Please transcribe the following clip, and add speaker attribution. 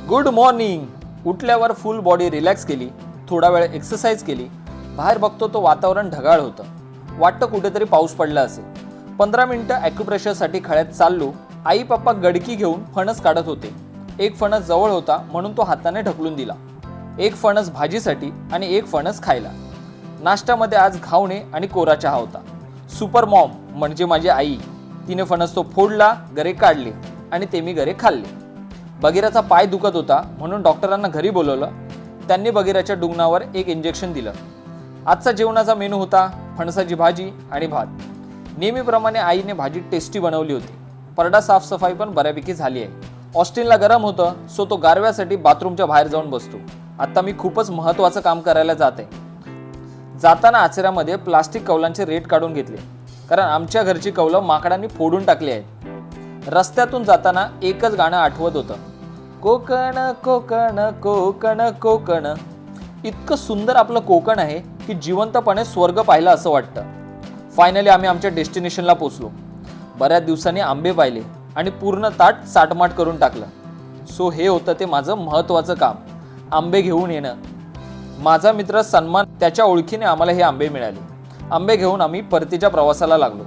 Speaker 1: Good morning. उठल्यावर फुल body relax केली, थोडा वेळ एक्सरसाइज केली। बाहेर बघतो तो वातावरण ढगाळ होतं, वाटतं कुठेतरी पाऊस पडला असेल। 15 मिनिटं ॲक्युप्रेशरसाठी खळ्यात चाललो। आई पप्पा गडकी घेऊन फणस काढत होते। एक फणस जवळ होता म्हणून तो हाताने ढकलून दिला। एक फणस भाजीसाठी आणि एक फणस खायला। नाश्त्यामध्ये आज घावणे आणि कोरा चहा होता। सुपर मॉम म्हणजे माझी आई, तिने फणस तो फोडला, गरे काढले आणि ते मी गरे खाल्ले। बगीराचा पाय दुखत होता म्हणून डॉक्टरांना घरी बोलवलं। त्यांनी बगीराच्या डुंगणावर एक इंजेक्शन दिलं। आजचा जेवणाचा मेनू होता फणसाची भाजी आणि भात। नेहमीप्रमाणे आईने भाजी टेस्टी बनवली होती। परडा साफसफाई पण बऱ्यापैकी झाली आहे। ऑस्टिनला गरम होतं, सो तो गारव्यासाठी बाथरूमच्या बाहेर जाऊन बसतो। आता मी खूपच महत्त्वाचं काम करायला जाते। जाताना आचऱ्यामध्ये प्लास्टिक कौलांचे रेट काढून घेतले, कारण आमच्या घरची कौलं माकडांनी फोडून टाकली आहेत। रस्त्यातून जाताना एकच गाणं आठवत होतं, कोकण कोकण कोकण कोकण। इतकं सुंदर आपलं कोकण आहे की जिवंतपणे स्वर्ग पाहिला असं वाटतं। फायनली आम्ही आमच्या डेस्टिनेशनला पोहोचलो। बऱ्याच दिवसांनी आंबे पाहिले आणि पूर्ण ताट साठमाट करून टाकलं। सो हे होतं ते माझं महत्त्वाचं काम, आंबे घेऊन येणं। माझा मित्र सन्मान, त्याच्या ओळखीने आम्हाला हे आंबे मिळाले। आंबे घेऊन आम्ही परतीच्या प्रवासाला लागलो।